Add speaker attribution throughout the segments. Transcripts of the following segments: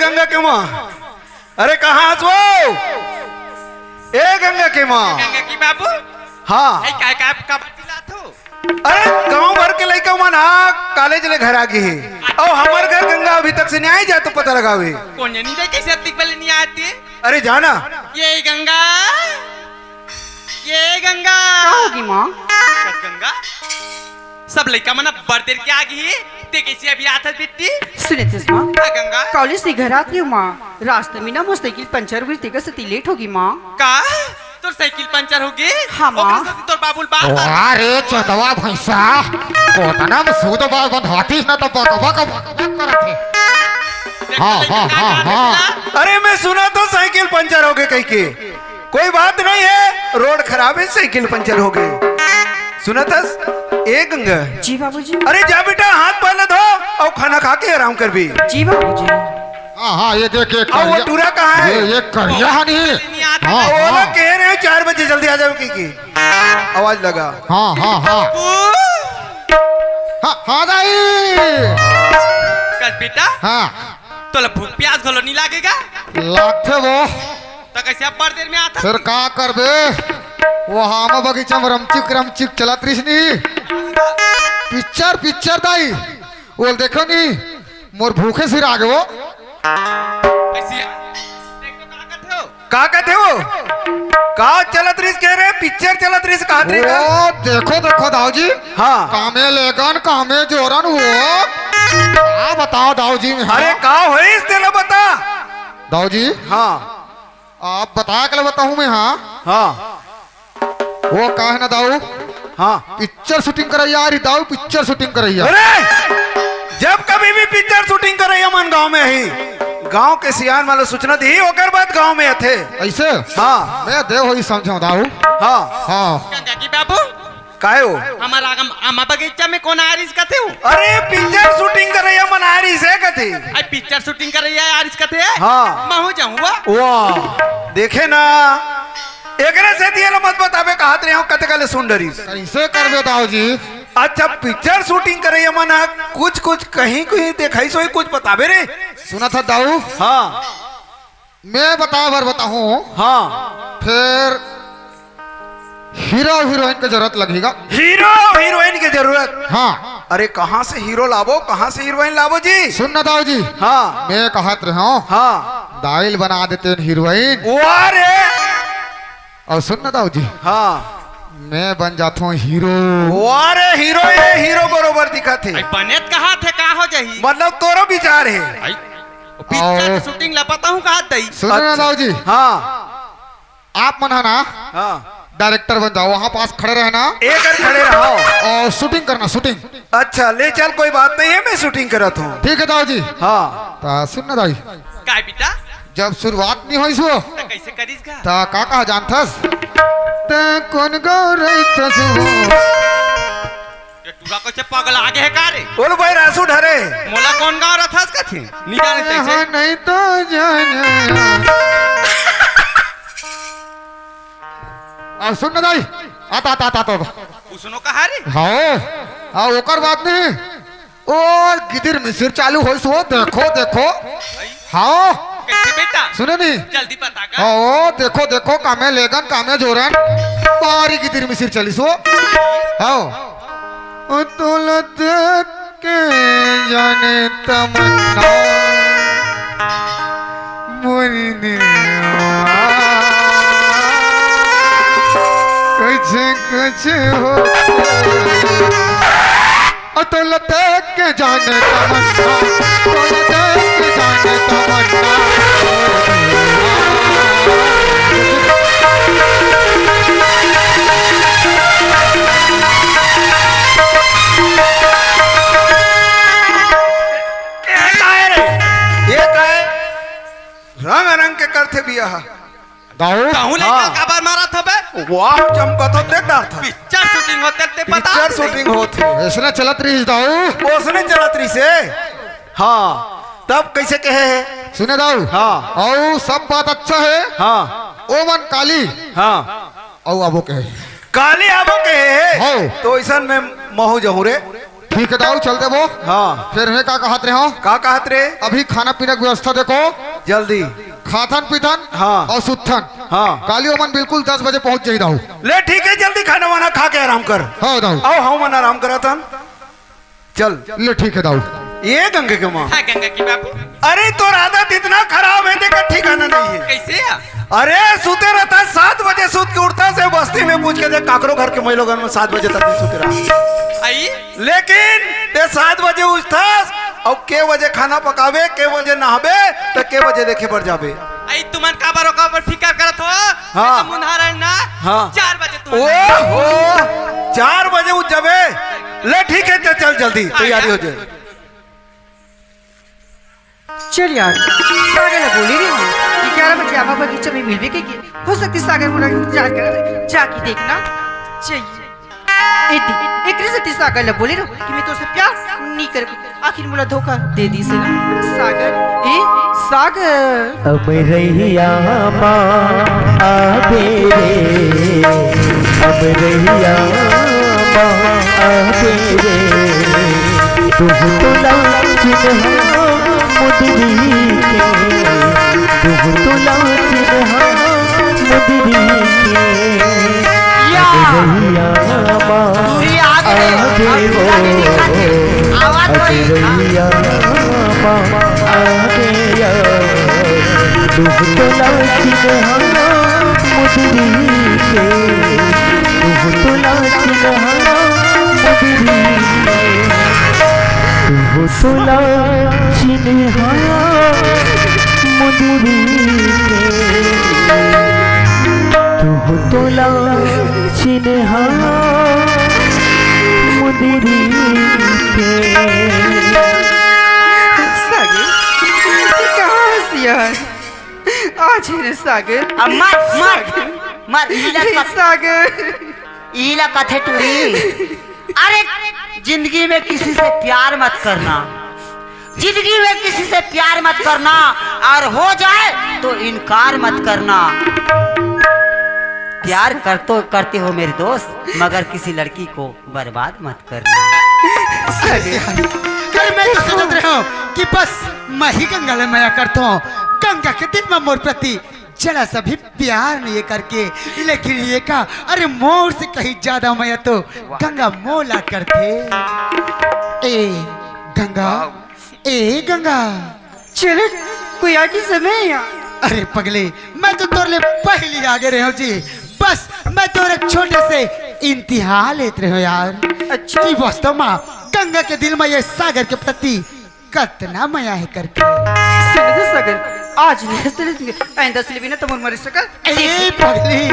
Speaker 1: गंगा के माँ, अरे कहाँ वो? ए गंगा के माँ।
Speaker 2: गंगा की बाबू।
Speaker 1: हाँ।
Speaker 2: काय काय का बात हो?
Speaker 1: अरे गांव भर के लड़का मन कॉलेज ले घर आ गए है और हमारे घर गंगा अभी तक से नहीं आई जा तो पता लगावे।
Speaker 2: कौन नहीं दे कैसे अब तक नहीं आती?
Speaker 1: अरे जाना।
Speaker 2: ये गंगा, ये गंगा।
Speaker 3: होगी माँ?
Speaker 2: गंगा सब लड़का मना बर्तन के आ गई ते कैसे अभी आता बिट्टी?
Speaker 3: सुने थे माँ,
Speaker 2: गंगा
Speaker 3: कॉलेज से घर आती हूँ माँ, रास्ते में ना वो साइकिल पंचर हुई थी, से लेट होगी माँ।
Speaker 2: का तोर साइकिल पंचर हो गई?
Speaker 3: हाँ माँ।
Speaker 2: तोर बाबुल बात।
Speaker 4: अरे चोदवा भैंसा कोतना में सूद बाल बंधवाती ना तो बकवा का करत है। हाँ।
Speaker 1: अरे मैं सुना तो साइकिल पंचर हो गए कहीं के। कोई बात नहीं है, रोड खराब है, साइकिल पंचर हो गई। सुना था ए गंगा?
Speaker 3: जी बाबूजी।
Speaker 1: अरे जा बेटा हाथ पहले धो और खाना खा के आराम कर भी।
Speaker 3: जी बाबूजी।
Speaker 4: हाँ ये देखिए
Speaker 1: और वो टूरा कहाँ है?
Speaker 4: ये करिया नहीं। हाँ
Speaker 1: वो
Speaker 4: हाँ
Speaker 1: कह रहे हैं 4 बजे जल्दी आ जाओ की आवाज लगा।
Speaker 4: हाँ हाँ हाँ हाँ दाई।
Speaker 2: कल बेटा
Speaker 4: हाँ
Speaker 2: तो भूख प्यास घलो नहीं लगेगा?
Speaker 4: लगते वो
Speaker 2: तो कैसे अब बड़ देर में आता?
Speaker 4: फिर का करबे वो हम बगीचा में रमचिक चलत रही पिक्चर दाई वो देखो नी मोर भूखे सिर आ गए वो
Speaker 2: कैसे देख तो
Speaker 1: का कहते हो? का चलत रिस कह रहे पिक्चर चलत रिस कहा थे का?
Speaker 4: वो देखो दाऊ जी।
Speaker 1: हाँ
Speaker 4: कामे लेगन कामे जोरन वो क्या बताओ दाऊ जी।
Speaker 1: अरे का हो इस तेला बता
Speaker 4: दाऊ जी।
Speaker 1: हाँ
Speaker 4: आप बता के बताऊं मैं। हाँ
Speaker 1: हाँ
Speaker 4: वो का है ना दाऊ
Speaker 1: हाँ
Speaker 4: पिक्चर शूटिंग करैया यार दाऊ पिक्चर शूटिंग करैया।
Speaker 1: अरे जब कभी भी पिक्चर शूटिंग कर रही है मन गाँव में ही गांव के सियान वाले सूचना दी ओकर बाद गांव में थे
Speaker 4: ऐसे।
Speaker 1: हाँ
Speaker 4: मैं दे हो समझो दाऊ।
Speaker 1: हाँ
Speaker 4: हाँ
Speaker 2: गंगा की बाबू
Speaker 1: काहे हो?
Speaker 2: हमारा आमा बगीचा में कौन आरिस कथे हो?
Speaker 1: अरे पिक्चर शूटिंग कर रही है मनारी से कथी?
Speaker 2: आई पिक्चर शूटिंग कर रही है आरिस कथे?
Speaker 1: हाँ
Speaker 2: मैं हो जाऊंगा।
Speaker 1: वाह देखे ना एकरे से दिए मत बतावे कहत रहे हो कते कले सुन डरी।
Speaker 4: कैसे करबे दाऊ जी?
Speaker 1: अच्छा पिक्चर शूटिंग कर रही है मना कुछ कहीं कहीं देखई सोई कुछ बतावे रे।
Speaker 4: सुना था दाऊ।
Speaker 1: हाँ
Speaker 4: मैं बताऊं
Speaker 1: हाँ
Speaker 4: फिर हीरो हीरोइन की जरूरत लगेगा।
Speaker 1: हीरो हीरोइन की जरूरत?
Speaker 4: हाँ।
Speaker 1: अरे कहाँ से हीरो लावो कहाँ से हीरोइन लावो जी?
Speaker 4: सुन ना दाऊ जी।
Speaker 1: हाँ
Speaker 4: मैं कहत रहा हूँ
Speaker 1: हाँ
Speaker 4: दाइल बना देते हीरोइन।
Speaker 1: वाह रे।
Speaker 4: और सुन ना दाऊ जी।
Speaker 1: हाँ
Speaker 4: मैं बन जाता हूँ हीरो।
Speaker 1: वाह रे हीरो ये हीरो बरोबर दिखा थे।
Speaker 2: बनेत कहा थे का हो जाही?
Speaker 1: मतलब तोरो विचार है?
Speaker 2: पिक्चर शूटिंग ला पता हूँ कहा दई।
Speaker 4: सुन ना दाऊ जी।
Speaker 1: हाँ
Speaker 4: आप मन है ना
Speaker 1: हाँ
Speaker 4: डायरेक्टर बन जाओ वहाँ पास खड़े रहना
Speaker 1: एक खड़े रहो
Speaker 4: और शूटिंग करना शूटिंग।
Speaker 1: अच्छा ले चल कोई बात नहीं है मैं शूटिंग करत हूँ।
Speaker 4: ठीक है दाऊ जी।
Speaker 1: हाँ
Speaker 4: तो सुन ना दाऊ
Speaker 2: काय बेटा
Speaker 4: जब शुरुआत नहीं हुई सो
Speaker 2: तो कैसे करीस का?
Speaker 4: ता का कहा जानथस ते कौन गौरैतस
Speaker 2: ये टूरा को पागल आगे है का रे?
Speaker 1: बोलो भाई रासू ढरे
Speaker 2: मोला कौन गाँव रहा था कथे? नहीं जाने कैसे?
Speaker 4: नहीं तो जाने। और सुन ना दाई आता
Speaker 2: उसनो कहा रे?
Speaker 4: हाँ ओकर बात नहीं और गिदिर मिसिर चालू हो सो देखो। हाँ
Speaker 2: कैसे बेटा?
Speaker 4: सुने नहीं
Speaker 2: जल्दी पता कर।
Speaker 4: हाँ देखो कामे लेगन कामे जोरन बारी गिदिर मिसिर चली सो। हाँ तुल देख के जाने तमन्ना मोरी कुछ हो तुल देख के जाने तमन्ना तुल देख के जाने तमन्ना।
Speaker 1: रंग रंग के करते बिया
Speaker 4: दाऊ
Speaker 2: कहूँ नहीं
Speaker 1: हाँ।
Speaker 2: का बार मारा था बे?
Speaker 1: वाह चमका तो देख रहा था।
Speaker 2: पिक्चर शूटिंग होते ते पता?
Speaker 1: पिक्चर शूटिंग होती
Speaker 4: ऐसा चलत रही दाऊ।
Speaker 1: उसने चलत रही से। हाँ तब कैसे कहे है?
Speaker 4: सुने दाऊ।
Speaker 1: हाँ
Speaker 4: और सब बात अच्छा है।
Speaker 1: हाँ
Speaker 4: ओ मन काली
Speaker 1: हाँ
Speaker 4: और अबो के
Speaker 1: काली आबो के है
Speaker 4: हाँ।
Speaker 1: तो ऐसा में महू जहू रे।
Speaker 4: ठीक है दाऊ चल दे वो।
Speaker 1: हाँ
Speaker 4: फिर है का कहत रहे हो?
Speaker 1: का कहत रे?
Speaker 4: अभी खाना पीना की व्यवस्था देखो,
Speaker 1: जल्दी
Speaker 4: खाथन पीथन
Speaker 1: हाँ।
Speaker 4: और सुथन।
Speaker 1: हाँ।
Speaker 4: काली ओमन बिल्कुल 10 बजे पहुंच जाई दाऊ।
Speaker 1: ले ठीक है, जल्दी खाना वाना खा के आराम कर।
Speaker 4: हाँ दाऊ।
Speaker 1: आओ हम मन आराम करा था। चल
Speaker 4: ले ठीक है दाऊ।
Speaker 1: ये गंगे के माँ,
Speaker 2: हाँ गंगा की बाबू,
Speaker 1: अरे तो आदत इतना खराब है देखा ठिकाना नहीं है।
Speaker 2: कैसे है?
Speaker 1: अरे सोते रहता 7 बजे सूत के उठता से बस्ती में पूछ के देख काकरो घर के महिला घर में 7 बजे तक नहीं सोते रहा।
Speaker 2: आई
Speaker 1: लेकिन ते 7 बजे उठता और के बजे खाना पकावे, के बजे नहावे तो के बजे देखे पड़ जावे।
Speaker 2: आई तुमन का बारो का पर फिकर करत हो?
Speaker 1: हाँ।
Speaker 2: तुम उन्हारण ना
Speaker 1: हाँ।
Speaker 2: 4 बजे तुम
Speaker 1: ओहो 4 बजे उठ जावे। ले ठीक है चल जल्दी तैयारी हो जाए।
Speaker 3: चल यार, सागर ने बोली नहीं कि 11 बजे आमा बगीचे में मिलवे के हो सकती सागर मुला इंतजार कर जाके देखना चाहिए। एक से सागर ने बोले कि मैं तुझसे प्यार नहीं कर, आखिर मुला धोखा दे दी से ना। सागर ए सागर
Speaker 5: अब रहिया माँ आबे रे, अब रहिया माँ आबे रे, तुम तो लाचिन मुदरी के, तुम तो लाचिन मुदरी के, अब रहिया माँ आबे रो, अब रहिया माँ आबे रो, तुम तो लाचिन मुदरी के, तुम तो लाचिन मुदरी के, तुम तो लाचिन मुदरी के, तुम तो लाचिन मुदरी के।
Speaker 3: सागर कहाँ से यार आज है सागर।
Speaker 6: मत
Speaker 3: सागर
Speaker 6: ईला कथे टूरी। अरे जिंदगी में किसी से प्यार मत करना, जिंदगी में किसी से प्यार मत करना, और हो जाए तो इनकार मत करना। प्यार करते हो मेरे दोस्त, मगर किसी लड़की को बर्बाद मत करना।
Speaker 7: अरे मैं तो सोच रहा हूँ कि बस मैं ही गंगा ले माया करता हूँ, गंगा के दिन में मोर प्रति जरा सा भी प्यार नहीं करके, लेकिन ये का अरे मोर से कहीं ज्यादा मैं तो गंगा मोला करते। ए गंगा, ए गंगा,
Speaker 3: चलो कोई आगे समय या
Speaker 7: अरे पगले मैं तो तोरे पहले आगे रहे हो जी। बस मैं तोरे छोटे से इम्तिहान लेते रहे हो यार।
Speaker 3: अच्छा
Speaker 7: कि वास्तव में गंगा के दिल में ये सागर के प्रति कितना माया है करके।
Speaker 3: सुन तो सागर आज नहीं आइंदा से भी ना तुम मर सकल।
Speaker 7: ए पगली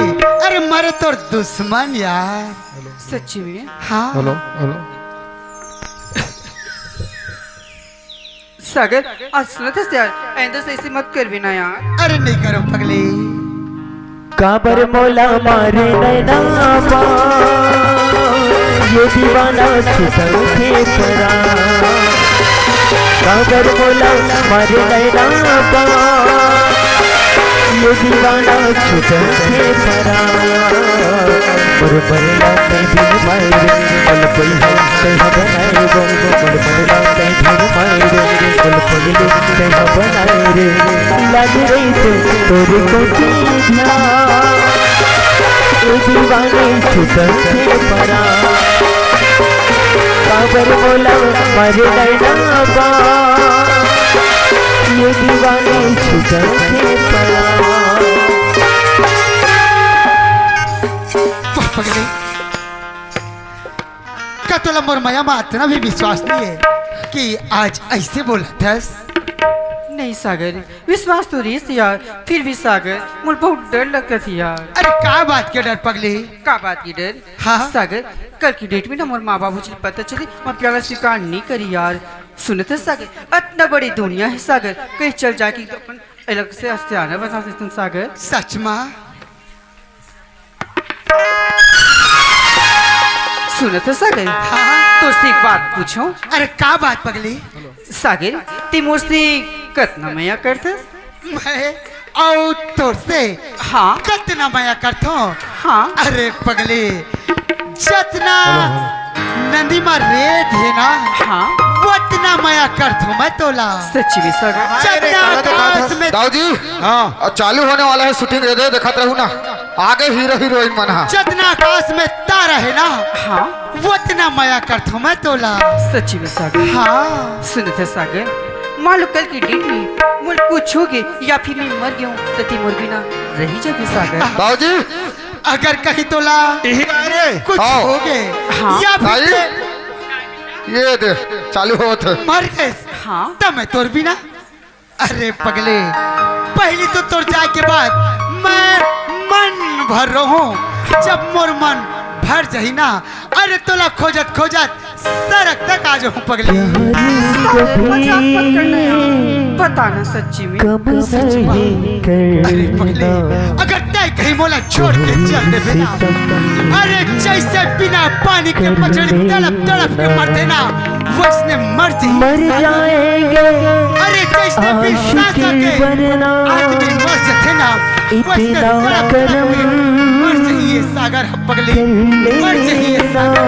Speaker 7: अरे मरे तोर दुश्मन यार।
Speaker 3: सच्ची में
Speaker 7: हाँ
Speaker 4: हेलो हेलो
Speaker 3: सागर आज सुना था यार, आइंदा से ऐसे मत कर भी ना यार।
Speaker 7: अरे नहीं करो पगली।
Speaker 5: काबर मौला मारे नैना बा, ये दीवाना छुटल थे परा, काबर मौला मारे नैना बा, ये दीवाना छुटल थे परा, मोर बरला कहीं भी मारे पल पल कहीं बनाए गो, मोर बरला कहीं भी मारे पल पल कहीं बनाए रे, लग रही तोरे को दीना दीवाने छुटल थे परा, काबर बोला मारे नैना बा, ये दीवाने छुटल थे परा।
Speaker 7: पगली का तोला मोर माया में इतना भी विश्वास नहीं है कि आज ऐसे बोला थस।
Speaker 3: नहीं सागर विश्वास तो रेस यार, फिर भी सागर मुझे बहुत डर लगता थी यार।
Speaker 7: अरे का बात के डर पगली?
Speaker 3: का बात की डर?
Speaker 7: हाँ?
Speaker 3: सागर कल की डेट में ना मोर माँ बाबू जी पता चली मैं प्याला स्वीकार नहीं करी यार। सुनते सागर इतना बड़ी दुनिया है सागर, कहीं चल जाके अपन अलग से आस्तियाना बना सकते सागर।
Speaker 7: सच माँ?
Speaker 3: सुनते सागर
Speaker 7: हाँ?
Speaker 3: तो से एक बात पूछो।
Speaker 7: अरे का बात पगली?
Speaker 3: सागर ते मुझसे कितना माया करते?
Speaker 7: मैं और तोर से
Speaker 3: हाँ
Speaker 7: कितना माया करता हूँ।
Speaker 3: हाँ
Speaker 7: अरे पगली जितना नंदी में रेत है ना
Speaker 3: हाँ
Speaker 7: उतना माया करता हूँ मैं तोला।
Speaker 3: सच्ची में सागर
Speaker 7: चंदा आकाश में
Speaker 4: दाऊ जी हाँ अब चालू होने वाला है शूटिंग दे दिखाते रहूँ ना आगे हीरो हीरोइन बना
Speaker 7: चंदा आकाश में तारा है ना
Speaker 3: हाँ
Speaker 7: उतना माया करता हूँ मैं तोला।
Speaker 3: सच्ची में सागर
Speaker 7: हाँ
Speaker 3: सुने थे सागर मान लो कल की डेट में मुझे कुछ हो गए या फिर मैं मर गया हूँ तो ती मुझ बिना रही जाती सागर।
Speaker 4: दाऊ जी
Speaker 7: अगर कहीं तोला कुछ
Speaker 4: हाँ।
Speaker 7: हो गए
Speaker 3: हाँ।
Speaker 7: या
Speaker 4: भाई
Speaker 7: फिर
Speaker 4: ये दे चालू हो थे
Speaker 7: मर गए
Speaker 3: हाँ
Speaker 7: तब मैं तोर बिना। अरे पगले पहले तो तोर जाए के बाद मैं मन भर रहूं जब मोर मन भर जाही ना अरे तोला खोजत खोजत सड़क तक आ जाऊं पगले।
Speaker 3: सागर मजाक मत करना यार बताना सच्ची में
Speaker 5: कब
Speaker 7: अरे पगले अगर तय कहीं मोला छोड़ के चल दे बिना अरे जैसे बिना पानी के मछली तड़प तड़प के मरते ना वैसने मर
Speaker 5: मर
Speaker 7: जाएंगे।
Speaker 5: जाएंगे
Speaker 7: अरे जैसे बिना सके
Speaker 5: बनना
Speaker 7: आदमी मर सकते ना वैसने
Speaker 5: इतना
Speaker 7: तड़प
Speaker 5: करम
Speaker 7: तड़प के मर चाहिए सागर हम पगले मर चाहिए सागर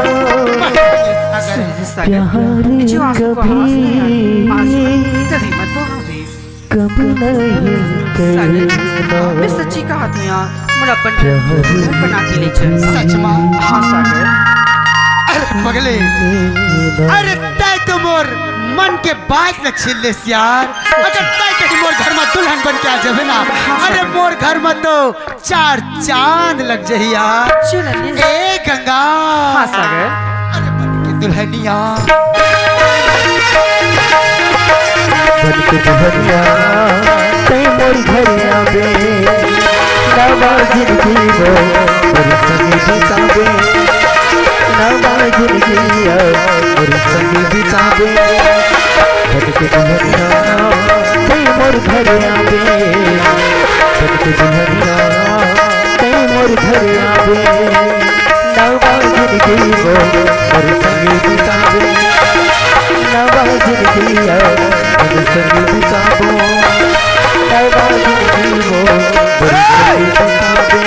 Speaker 7: मर चाहिए सागर।
Speaker 3: सागर जो आंसू को आवाज नहीं आ रही कभी मत बहावे
Speaker 5: कब नहीं
Speaker 3: सागर
Speaker 5: करना
Speaker 3: मैं सच्ची कहा था यार मेरा घर बना के ले चल
Speaker 7: सच माँ
Speaker 3: हाँ सागर
Speaker 7: अरे पगले अरे तय तो मोर मन के बात न छिल ले यार अगर तय कहीं मोर घर में दुल्हन बन के आ जावे ना अरे मोर घर में तो 4 चांद लग जाही यार।
Speaker 3: चल
Speaker 7: ए गंगा
Speaker 3: हाँ सागर
Speaker 7: अरे बन के दुल्हनिया
Speaker 5: बन के दुल्हनिया तय मोर घर आवे नवा जिंदगी वो मोर संग बितावे नवा जिंदगी मोर संग बितावे बन के दुल्हनिया तय मोर घर आवे बन के दुल्हनिया तय मोर घर आवे नवा जिंदगी वो मोर संग बितावे नवा जिंदगी मोर संग बितावो नवा जिंदगी वो मोर संग बितावे।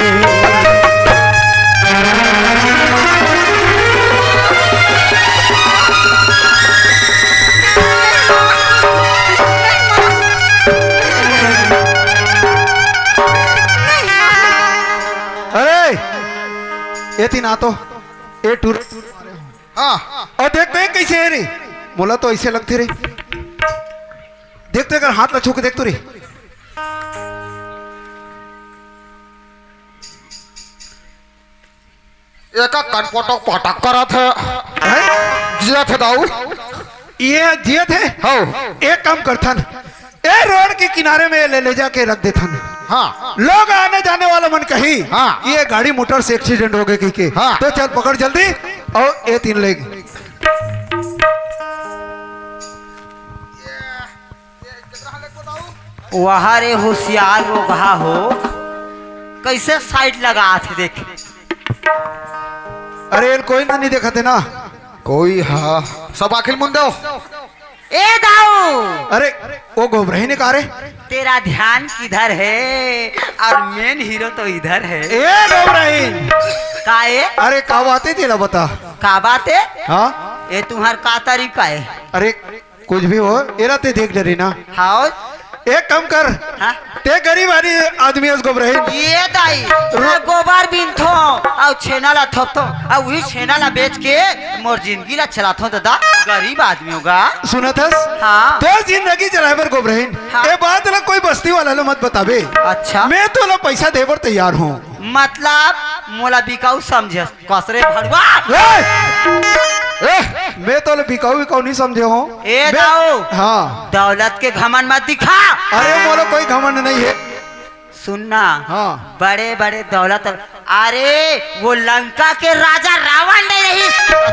Speaker 1: अरे ये तीन आ तो ए टूर
Speaker 4: हाँ
Speaker 1: और देख देख कैसे है रे मोला तो ऐसे लगते रे देखते अगर हाथ न छू के देख तो रे
Speaker 4: एक कनपटक पटक करा थे
Speaker 1: हैं?
Speaker 4: जिया थे दाऊ
Speaker 1: ये जिया थे
Speaker 4: हो
Speaker 1: एक काम करथन ए रोड के किनारे में ले जाके रख देथन
Speaker 4: हाँ
Speaker 1: लोग आने जाने वाला मन कही
Speaker 4: हाँ।
Speaker 1: ये गाड़ी मोटर से एक्सीडेंट हो गए कही के
Speaker 4: हाँ।
Speaker 1: तो चल पकड़ जल्दी और ये तीन लेग
Speaker 6: वहाँ रे होशियार रोगा हो कैसे साइड लगा थे देख।
Speaker 1: अरे ये कोई नहीं देखा थे ना
Speaker 4: कोई हाँ सब आखिर मुंदो
Speaker 6: ए दाऊ
Speaker 1: अरे वो गोबरही ने कहा रे
Speaker 6: तेरा ध्यान किधर है और मेन हीरो तो इधर है।
Speaker 1: ए गोबरही
Speaker 6: का है
Speaker 1: अरे का बात है तेरा बता
Speaker 6: का बात है
Speaker 1: हाँ
Speaker 6: ये तुम्हार का तरीका है।
Speaker 1: अरे कुछ भी हो एरा ते देख डरी ना
Speaker 6: हाँ
Speaker 1: एक काम कर
Speaker 6: हाँ?
Speaker 1: ते गरीब आदमी उस गोबरही
Speaker 6: ये दाई मैं गोबर बीनथो और छेना ला थोपतो और वही छेना ला बेच के मोर जिंदगी ला चलाथो दादा गरीब आदमी होगा।
Speaker 1: सुना था
Speaker 6: हाँ
Speaker 1: तो जिंदगी ड्राइवर गोबरहीन
Speaker 6: हाँ।
Speaker 1: ये बात ना कोई बस्ती वाला लो मत बताबे
Speaker 6: अच्छा
Speaker 1: मैं तो ला पैसा देवर तैयार हूँ
Speaker 6: मतलब मोला बिकाऊ समझे कसरे भड़वा
Speaker 1: मैं तो बिकाऊ बिकाऊ नहीं समझे हूँ
Speaker 6: ए दाऊ
Speaker 1: हाँ
Speaker 6: दौलत के घमंड मत दिखा।
Speaker 1: अरे मोलो कोई घमंड नहीं है
Speaker 6: सुनना
Speaker 1: हाँ
Speaker 6: बड़े बड़े दौलत अरे वो लंका के राजा रावण नहीं रही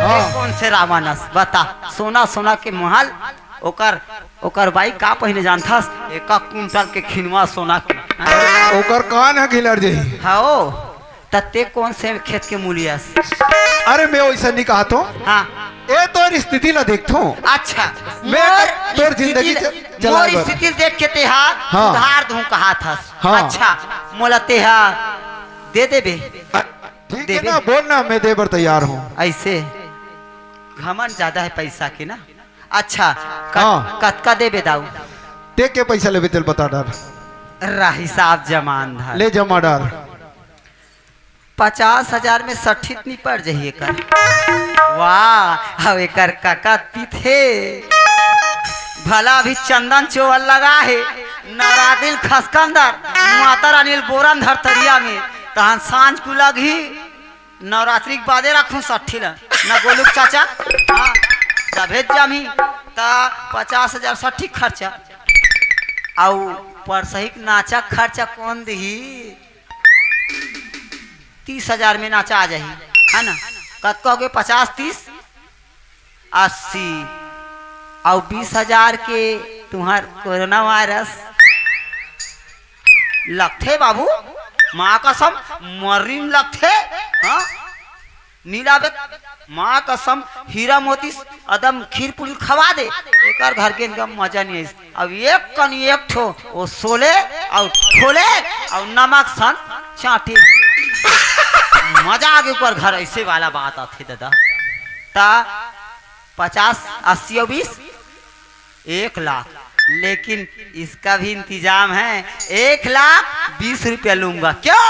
Speaker 1: हाँ।
Speaker 6: कौन से रावणस बता सोना सोना के महल ओकर ओकर भाई का पहले जानता एक कुंटल के खिनवा सोना के
Speaker 1: ओकर कान है खिलर जी
Speaker 6: हाँ तत्ते कौन से खेत के मूलियस।
Speaker 1: अरे मैं वैसा नहीं कहा तो
Speaker 6: हाँ
Speaker 1: ये तो स्थिति ला देखतो
Speaker 6: अच्छा
Speaker 1: मैं तोर जिंदगी चला
Speaker 6: मोर स्थिति देख के तेहा
Speaker 1: हाँ।
Speaker 6: सुधार दूं कहा था।
Speaker 1: हाँ।
Speaker 6: अच्छा मोला तेहा दे देबे
Speaker 1: ठीक है
Speaker 6: देबे।
Speaker 1: ना बोल ना मैं देवर तैयार हूँ
Speaker 6: ऐसे घमन ज्यादा है पैसा के ना। अच्छा
Speaker 1: हाँ।
Speaker 6: कतका देबे दाऊ?
Speaker 1: देख के पैसा लेबे तेल बता डार।
Speaker 6: राही साहब जमान धर
Speaker 1: ले जमा डार।
Speaker 6: 50,000 में 60 नहीं पड़ जाइए कर। वाह अब एकर काका पीथे भला भी चंदन चोवल लगा है नवरादिल खसकंदर माता रानील बोरन धरतरिया में तहन सांझ को लगी नवरात्रि के बादे रखूं 60 ला ना गोलुक चाचा। हाँ सभे जमी ता 50,000 60 खर्चा आउ पर सही नाचा खर्चा कौन दी? 30,000 में नाचा आ जाही है ना। कत कहोगे 50 30 80 और 20,000 के तुम्हार कोरोना वायरस लगथे बाबू माँ कसम मरीन लगथे। हाँ नीलाबे माँ कसम हीरा मोती अदम खीर पूरी खवा दे एकर घर के इनका मजा नहीं है। अब एक कनी एक ठो वो सोले और खोले और नमक सन चाटे मजा आगे ऊपर घर ऐसे वाला बात आते दादा। ता 50 80 और 20 1 लाख लेकिन इसका भी इंतजाम है। 1,20,000 रुपया लूंगा क्यों?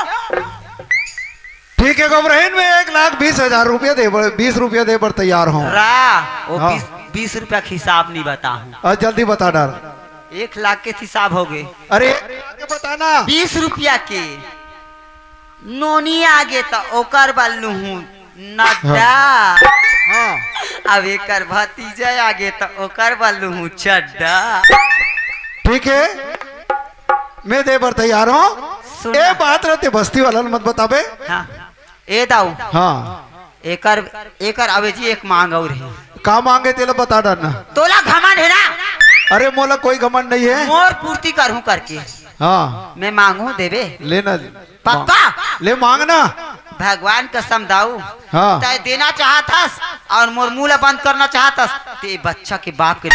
Speaker 1: ठीक है गोबरहीन में 1,20,000 रुपया दे 20 रुपया दे पर तैयार हूँ।
Speaker 6: वो
Speaker 1: हाँ।
Speaker 6: 20 रुपया के हिसाब नहीं बताऊं।
Speaker 1: और जल्दी बता डार।
Speaker 6: 1 लाख के हिसाब हो गए।
Speaker 1: अरे आगे बताना।
Speaker 6: 20 रुपया के नोनी आगे तो ओकर बल्लू हूँ नड्डा।
Speaker 1: हाँ
Speaker 6: अब एकर भतीजा आगे तो ओकर बल्लू हूँ चड्डा।
Speaker 1: ठीक है मैं दे पर तैयार हूँ।
Speaker 6: सुन
Speaker 1: ए बात रहते बस्ती वाला मत बताबे।
Speaker 6: हाँ ए दाऊ
Speaker 1: हाँ
Speaker 6: एकर अवेजी एक मांग और है।
Speaker 1: का मांगे तेला बता डालना।
Speaker 6: तोला घमंड है ना?
Speaker 1: अरे मोला कोई घमंड नहीं है।
Speaker 6: मोर पूर्ति करूं करके
Speaker 1: हाँ
Speaker 6: मैं मांगू देवे
Speaker 1: लेना
Speaker 6: पक्का?
Speaker 1: ले मांगना।
Speaker 6: भगवान कसम दाऊ
Speaker 1: हाँ
Speaker 6: तय देना चाहतस और मोर मुंह बंद करना चाहतस ते बच्चा के बाप के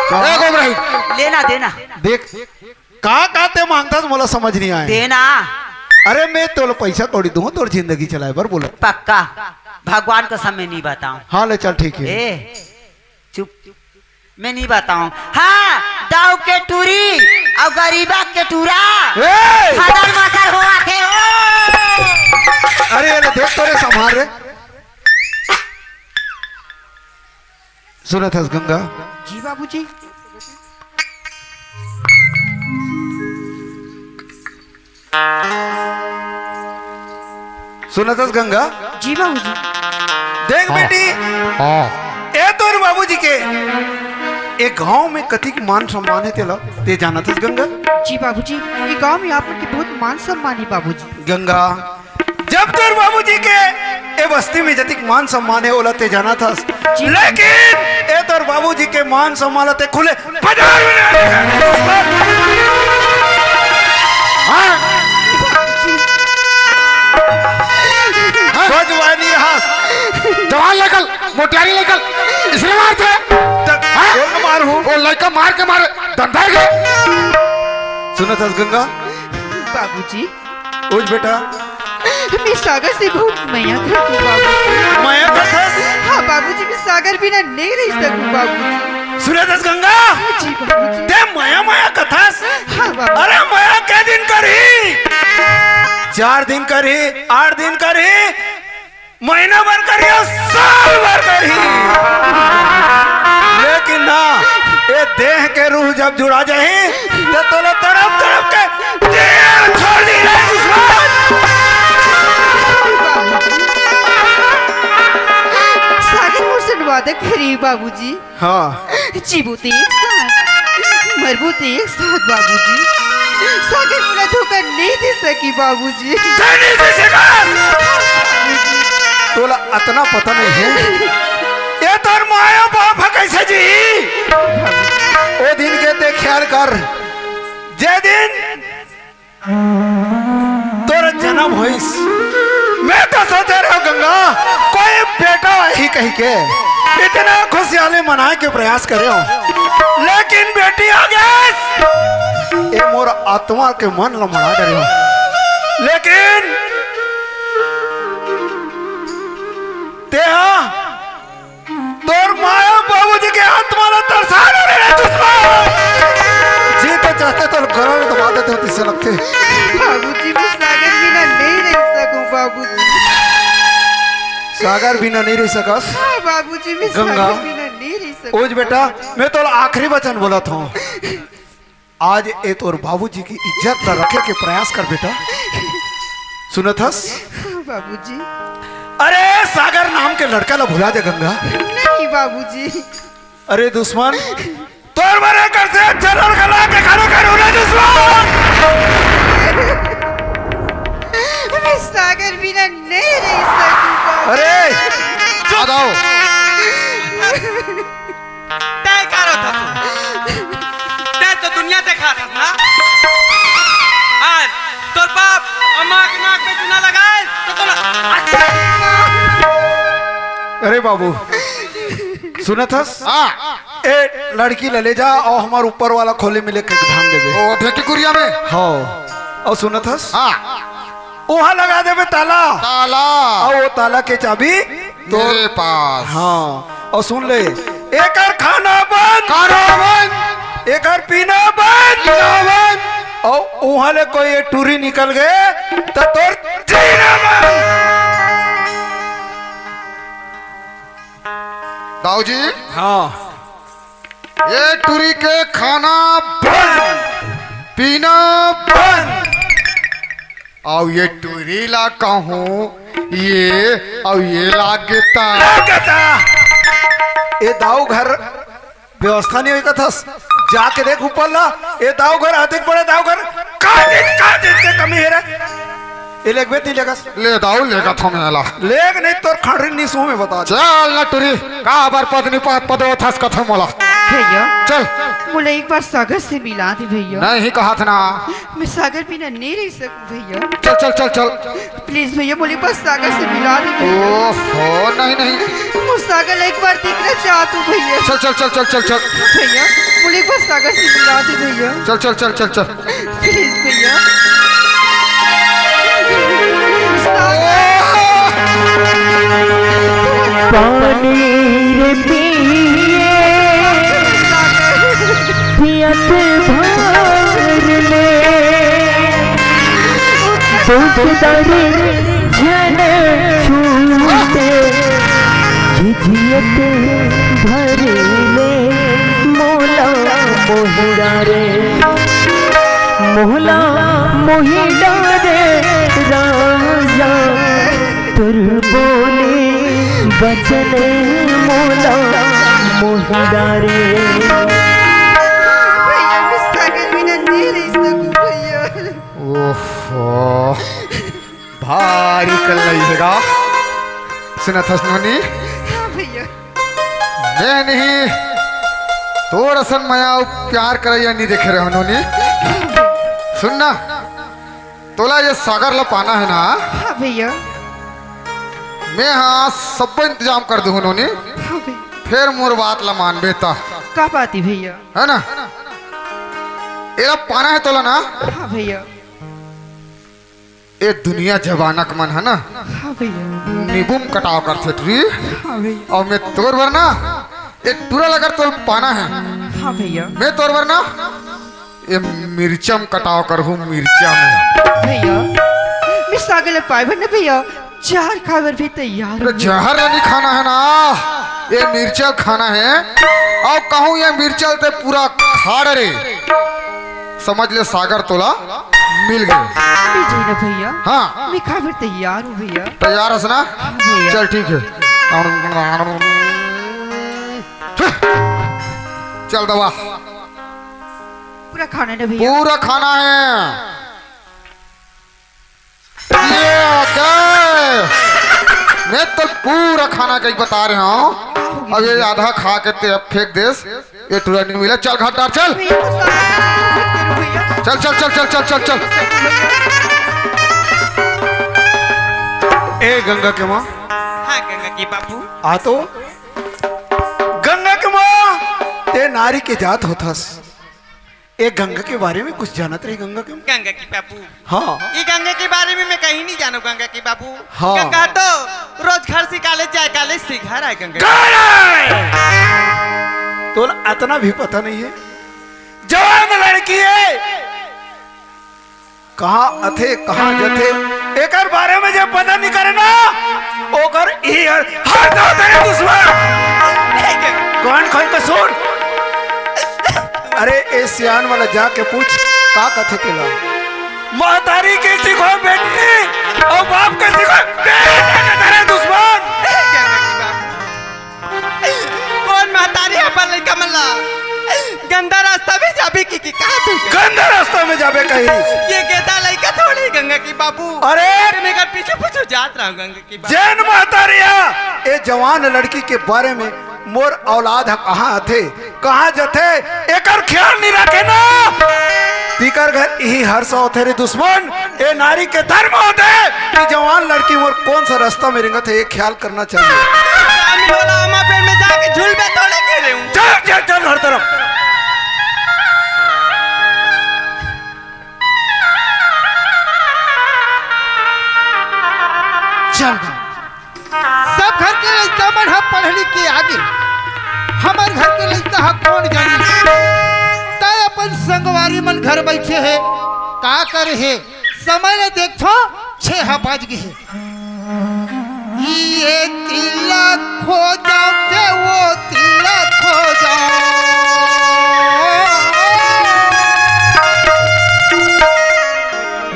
Speaker 1: ए गोबराही,
Speaker 6: लेना देना
Speaker 1: देख का काते मांगता मोला समझ नहीं आया।
Speaker 6: देना।
Speaker 1: अरे मैं तो पैसा कौड़ी दूंगा तोर जिंदगी चलाए बर बोला।
Speaker 6: पक्का भगवान कसम मैं नहीं बताऊं।
Speaker 1: हाँ ले चल ठीक है।
Speaker 6: ए चुप मैं नहीं बताऊं। हाँ दाऊ के टूरी और गरीबा के टूरा
Speaker 1: ए!
Speaker 6: खदर मकर हुआ थे ओ!
Speaker 1: अरे अरे देख तोरे संभाल रे। सुनत हस गंगा।
Speaker 3: जी बाबूजी।
Speaker 1: सुनत हस गंगा।
Speaker 3: जी बाबूजी।
Speaker 1: देख बेटी ए तोर बाबूजी के एक गांव में कतिक मान सम्मान है तेला ते जाना थस गंगा।
Speaker 3: जी बाबूजी ये गांव में आप के बहुत मान सम्मान है बाबूजी।
Speaker 1: गंगा जब तोर बाबूजी के ए बस्ती में जतिक मान सम्मान है ओला ते जाना थस लेकिन ए तोर बाबूजी के मान सम्मान ते खुले बाजार में हाँ सोचवानी रहा
Speaker 4: जवान लेकल मोटियारी लेकल इसलिए मारते
Speaker 1: मार हूँ
Speaker 4: वो लड़का मार के मारे धंधा के।
Speaker 1: सुनत हस गंगा।
Speaker 3: बाबूजी
Speaker 1: उठ बेटा
Speaker 3: मैं सागर से बहुत माया करती हूँ बाबूजी।
Speaker 1: माया कथस।
Speaker 3: हाँ बाबूजी मैं सागर बिना नहीं रह सकूँ बाबूजी।
Speaker 1: सुनत हस गंगा।
Speaker 3: जी बाबूजी।
Speaker 1: ते माया माया कथस।
Speaker 3: हाँ बाबू।
Speaker 1: अरे माया के दिन करी 4 दिन करी 8 दिन करी महीना भर करी और साल भर करी लेकिन ना ये देह के रूह जब जुड़ा जाए तो तोला तड़प तड़प के देह छोड़ दी
Speaker 3: सागर मोर से वादा करी बाबूजी।
Speaker 1: हाँ
Speaker 3: जीबूते एक साथ मरबूते एक साथ बाबूजी। सागर मेरा धोखा नहीं दे सकी बाबूजी।
Speaker 1: तोला इतना पता नहीं है ये तोर माया बाप है कैसे जी। ओ दिन के ते ख्याल कर जे दिन तोर जन्म होइस मैं तो सोचे रहा गंगा कोई बेटा ही कही के इतना खुशहाली मनाए के प्रयास करे हो लेकिन बेटी आ गई ये मोर आत्मा के मन लमड़ा डरे हो लेकिन लगते हो तिसे लगते।
Speaker 3: बाबूजी मैं सागर बिना नहीं रह सकूं बाबूजी।
Speaker 1: सागर बिना नहीं रह सकस।
Speaker 3: हाँ बाबूजी मैं
Speaker 1: गंगा।
Speaker 3: सागर बिना नहीं रह सकूं।
Speaker 1: ओज बेटा मैं तो आखिरी वचन बोला था, आज ए तोर बाबूजी की इज्जत न रखे के प्रयास कर बेटा। सुनथस?
Speaker 3: हाँ बाबूजी।
Speaker 1: अरे सागर नाम के लड़का ला भुला दे गंगा।
Speaker 3: नहीं बाबूजी।
Speaker 1: अरे दुश्मन तोर मरे कर से अच्छा लड़का ला के खानो करो रे दुश्मन।
Speaker 3: मैं सागर बिना नहीं रह सकूं।
Speaker 1: अरे
Speaker 4: आ जाओ।
Speaker 2: तय करो था तय तो दुनिया देखा था ना। आज तोर बाप अम्मा के नाक में चूना लगाए तो
Speaker 1: अरे बाबू सुनथस? ए लड़की ले जा और हमार ऊपर वाला खोले मिले के ध्यान देबे।
Speaker 4: ओ ढेकी कुरिया में।
Speaker 1: हाँ और सुनथस?
Speaker 4: हाँ
Speaker 1: वहाँ लगा देबे ताला
Speaker 4: ताला
Speaker 1: और वो ताला के चाबी
Speaker 4: तेरे पास।
Speaker 1: हाँ और सुन ले, एक खाना बंद,
Speaker 4: खाना बंद,
Speaker 1: एक पीना बंद, और वहाँ ले कोई ये टूरी निकल गए तो तोर जीना बंद।
Speaker 4: दाऊ जी
Speaker 1: हाँ
Speaker 4: ये टूरी के खाना
Speaker 1: बंद,
Speaker 4: पीना
Speaker 1: बंद।
Speaker 4: और ये टूरी ला कहूँ ये और ये लागता
Speaker 1: लगता ये दाऊ घर व्यवस्था नहीं हुई था। जाके देख ऊपर ला, ये दाऊ घर अधिक बड़े दाऊ घर का दिन के कमी है रे। ये लेग बेती लेगा
Speaker 4: ले दाऊ लेगा थमेला
Speaker 1: लेग नहीं तो खड़री निसो में बता।
Speaker 4: चल ना टूरी का बार पत्नी पदो थस कथम मोला
Speaker 3: भैया
Speaker 4: चल।
Speaker 3: मुझे एक बार सागर से मिला दे भैया।
Speaker 4: नहीं कहा था ना।
Speaker 3: मैं सागर बिना नहीं रह सकूं भैया।
Speaker 4: चल चल चल चल।
Speaker 3: प्लीज भैया मुझे बस सागर से मिला दे भैया।
Speaker 4: ओहो नहीं नहीं।
Speaker 3: मुझे सागर एक बार देखना चाहता हूँ भैया।
Speaker 4: चल चल चल चल चल चल
Speaker 3: भैया मुझे बस सागर से मिला दे भैया।
Speaker 4: चल चल चल चल चल।
Speaker 3: प्लीज भैया।
Speaker 5: पानी रे पिए पियत भर ले दूधदारी जन छूटे झिझियत भर ले मोला मोहिड़ा रे मोहला मोहिड़ा रे राजा तुर बोले बचन मोला मोहिड़ा रे।
Speaker 3: भैया मैं सागर बिना नहीं रह सकूं भैया।
Speaker 4: ओहो भारी कल रहेगा। सुना था सुनोनी
Speaker 3: हाँ भैया।
Speaker 4: मैं नहीं तो रसन माया प्यार करैया नहीं देखे रहे उन्होंने। सुनना तोला ये सागर ला पाना है ना।
Speaker 3: हाँ भैया।
Speaker 4: मैं हाँ सब इंतजाम कर दूँ उन्होंने।
Speaker 3: हाँ भैया।
Speaker 4: फिर मोर बात ला मान बेता
Speaker 3: का बात है भैया।
Speaker 4: है ना। एला पाना है तोला ना।
Speaker 3: हाँ भैया।
Speaker 4: ये दुनिया जवानक मन है ना।
Speaker 3: हाँ भैया।
Speaker 4: निबुम कटाव करते ट्री।
Speaker 3: हाँ भैया।
Speaker 4: और मैं तोर वरना एक टूरा लगा तो पाना है।
Speaker 3: हाँ भैया।
Speaker 4: मैं तोर वरना ये मिर्चम कटाव कर हूँ मिर्चा में।
Speaker 3: भैया मैं सागर पाए ना भैया चार खावर भी तैयार
Speaker 4: अरे जहर नहीं खाना है ना, ये मिर्चल खाना है। और कहूँ ये मिर्चल ते पूरा खाड़ रे समझ ले सागर तोला मिल गए।
Speaker 3: ना भैया।
Speaker 4: हाँ
Speaker 3: मैं खावर तैयार हूँ भैया।
Speaker 4: तैयार है ना।
Speaker 3: भैया।
Speaker 4: चल ठीक है चल दवा
Speaker 3: पूरा खाना ना भैया।
Speaker 4: पूरा खाना है। ये गए। मैं तो पूरा खाना कहीं बता रहा हूँ। अब ये आधा खा के ते फेंक देस ये टूरा नहीं मिला। चल घाट डार चल
Speaker 3: भैया तो सागर मत करो भैया।
Speaker 4: चल चल चल चल चल चल चल।
Speaker 1: ए गंगा के माँ
Speaker 2: हाँ गंगा की बाबू।
Speaker 1: आ तो गंगा के माँ ते नारी के जात होथस। ए गंगा के बारे में कुछ जानत रही गंगा के माँ?
Speaker 2: गंगा की बाबू।
Speaker 1: हाँ
Speaker 2: ये गंगा के बारे में मैं कहीं नहीं जानू गंगा की बाबू।
Speaker 1: हाँ।
Speaker 2: गंगा तो रोज घर से कॉलेज जाए कॉलेज से घर आए गंगा।
Speaker 1: तो इतना भी पता नहीं है जवान लड़की है कहाँ अथे कहाँ जथे एकर बारे में जब पता नहीं करे ना ओकर ई हर दो तेरे दुश्मन कौन कौन का सुन। अरे ए सियान वाला जाके पूछ का कथे केला महतारी के सिखो बेटी और बाप के सिखो तेरे दुश्मन।
Speaker 2: कौन महतारी अपन लड़का मल्ला गंदा रास्ता में जाबे की कहा तू
Speaker 1: गंदा रास्ता में जाबे कहीं
Speaker 2: ये गेदा लड़का थोड़ी गंगा की बाबू।
Speaker 1: अरे
Speaker 2: मैं कर पीछे पीछे जात रहा हूं गंगा की बाबू।
Speaker 1: जैन महतारिया ए जवान लड़की के बारे में मोर औलाद कहाँ थे कहाँ जथे एकर ख्याल नहीं रखे ना तीकर घर यही हर सौ थे रे दुश्मन। ए नारी के धर्म होते कि जवान लड़की मोर कौन सा रास्ता में रिंगत है ये ख्याल करना चाहिए।
Speaker 2: में जाके झूल में तोड़े के रहे हूं।
Speaker 1: चल चल चल हर तरफ
Speaker 7: चल सब घर के लड़का मन हम पढ़ लिख के आगे हमार घर के लड़का हम कौन जानी तय अपन संगवारी मन घर बैठे है का करे है समय ने देखो 6 बज गए ये तिलक खो जाओ के वो तिलक खो जाओ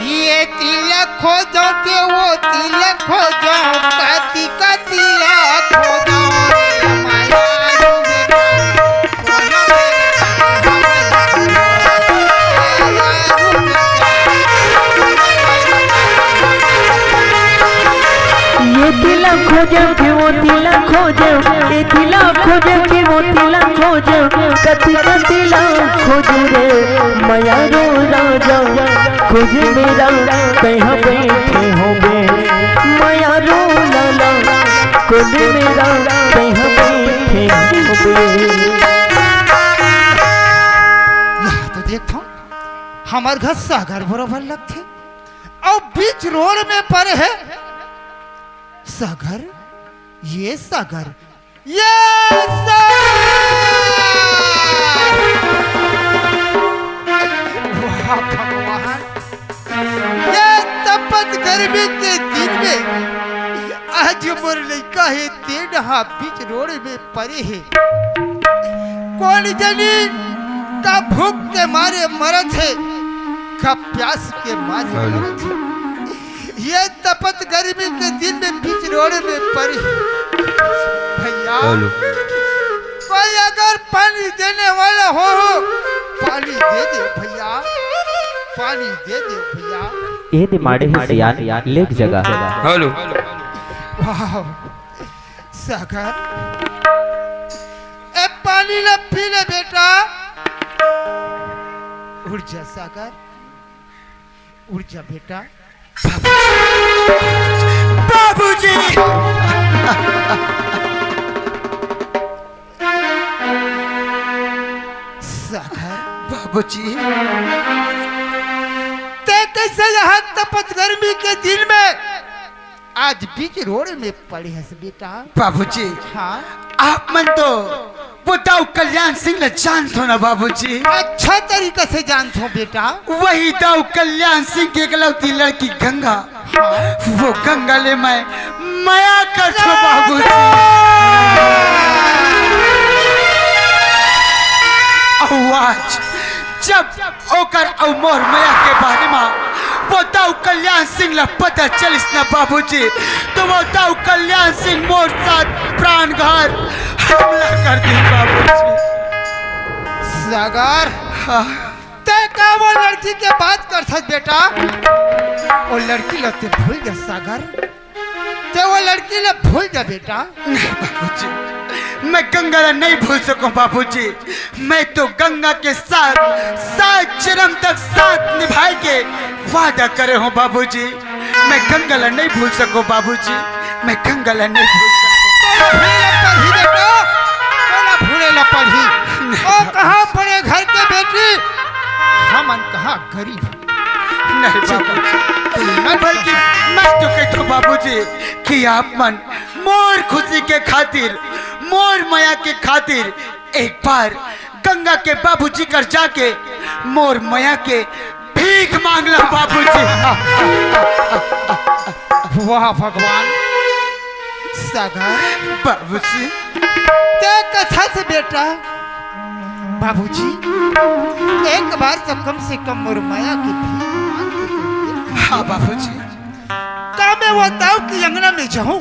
Speaker 7: ये तिलक खो जाओ के वो तिलक खो जाओ कति का तिलक खो जाओ माया
Speaker 5: ये तिलक खोजो कि वो तिलक खोजो ये तिलक खोजो कि वो तिलक खोजो कति का तिलक खोजो रे माया रो राजा खोज मेरा कहाँ बैठे होंगे माया रो लाला खोज मेरा कहाँ बैठे होंगे।
Speaker 7: यहाँ तो देखो हमार घर सागर बरोबर लगते और बीच रोड में पड़े है सागर ये सागर ये वाह भगवान ये तपत गर्मी के दिन में आज मोर लड़का है तेरहा बीच रोड में पड़े है कौन जानी का भूख के मारे मरत है का प्यास के मारे मरत है ये तपत गर्मी के दिन में बीच रोड में पड़ी भैया कोई अगर पानी देने वाला हो पानी दे दे भैया पानी दे दे भैया।
Speaker 5: ये दिमाड़े है सियान लेक जगह
Speaker 2: हेलो
Speaker 7: वाह सागर ए पानी ना पी ले बेटा उड़ जा सागर उड़ जा बेटा। बाबूजी सागर बाबूजी ते कैसे यहाँ तपत गर्मी के दिन में आज बीच रोड में पड़ी है बेटा।
Speaker 8: बाबूजी
Speaker 7: हाँ
Speaker 8: आप मन तो वो दाऊ कल्याण सिंह ने जानते हो ना बाबूजी।
Speaker 7: अच्छा तरीके से जानते हो बेटा।
Speaker 8: वही दाऊ कल्याण सिंह की इकलौती लड़की गंगा वो गंगा ले मैं माया कर छो बाबूजी। आज जब ओकर और मोर माया के बारे में वो दाऊ कल्याण सिंह ला पता चलिस ना बाबूजी तो वो दाऊ कल्याण सिंह मोर साथ प्राणघात हमला कर दी बाबूजी।
Speaker 7: सागर ते का वो लड़की के बात कर सक बेटा वो लड़की ला ते भूल जा सागर ते वो लड़की ला भूल जा बेटा।
Speaker 8: नहीं बाबूजी मैं गंगा ला नहीं भूल सकूं बाबूजी। मैं तो गंगा के साथ सात जन्म तक साथ निभाए के वादा करे हूँ बाबूजी। मैं गंगा ला नहीं भूल सकूं बाबूजी। मैं गंगा ला नहीं भूल
Speaker 7: पढ़ी ओ कहाँ पढ़े घर के बेटी हमन कहाँ गरीब
Speaker 8: नहीं बाबूजी बल्कि मैं तो कहता हूँ बाबूजी कि आप मन मोर खुशी के खातिर मोर माया के खातिर एक बार गंगा के बाबूजी कर जाके मोर माया के भी भीख मांग लो बाबूजी।
Speaker 7: वाह भगवान सागर
Speaker 8: बाबूजी
Speaker 7: ते कथा से बेटा बाबूजी एक बार तो कम से कम मुरमया की भीख मांग के देखिए।
Speaker 8: हाँ बाबूजी।
Speaker 7: का मैं वो दाव की अंगना में जाऊं,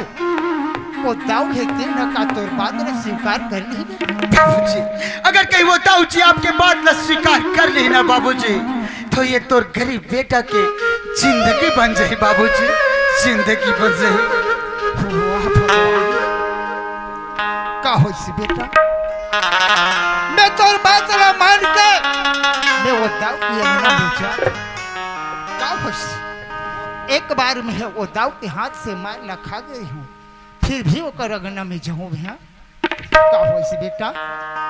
Speaker 7: वो दाव खेते न का तोर बात ने स्वीकार कर ली।
Speaker 8: बाबूजी अगर कहीं वो दाऊ जी आपके बात न स्वीकार कर ली ना बाबूजी, तो ये तोर गरीब बेटा के जिंदगी बन जाए बाबूजी, जिंदगी बन जाए।
Speaker 7: वाह भगवान का हो इस बेटा, मैं तोर बात ना मान के मैं वो दाव की अंगना में जा का हो एक बार में वो दाव के हाथ से मार ला खा गई हूँ, फिर भी वो कर अंगना में जाऊँ भैया का हो इस बेटा,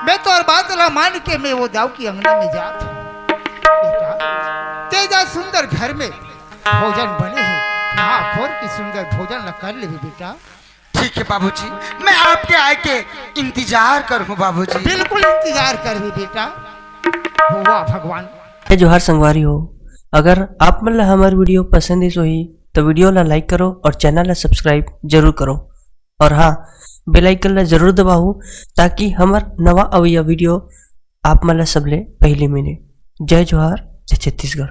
Speaker 7: मैं तोर बात ना मान के मैं वो दाव की अंगना में जा बेटा। तेजा सुंदर घर में भोजन बने हैं, हाँ खोर की सुंदर भोजन ला कर ले बेटा।
Speaker 8: ठीक है बाबूजी, मैं आपके आए के इंतजार करूँ बाबूजी।
Speaker 7: बिल्कुल इंतजार कर भी बेटा। वाह भगवान।
Speaker 5: जोहार संगवारी हो, अगर आप मन ला हमार वीडियो पसंद है सोही तो वीडियो ला लाइक करो और चैनल ला सब्सक्राइब जरूर करो, और हाँ बेल आइकन ला जरूर दबाओ ताकि हमार नवा अवैया वीडियो आप मन ला सबले पहले मिले। जय जोहार, जय छत्तीसगढ़।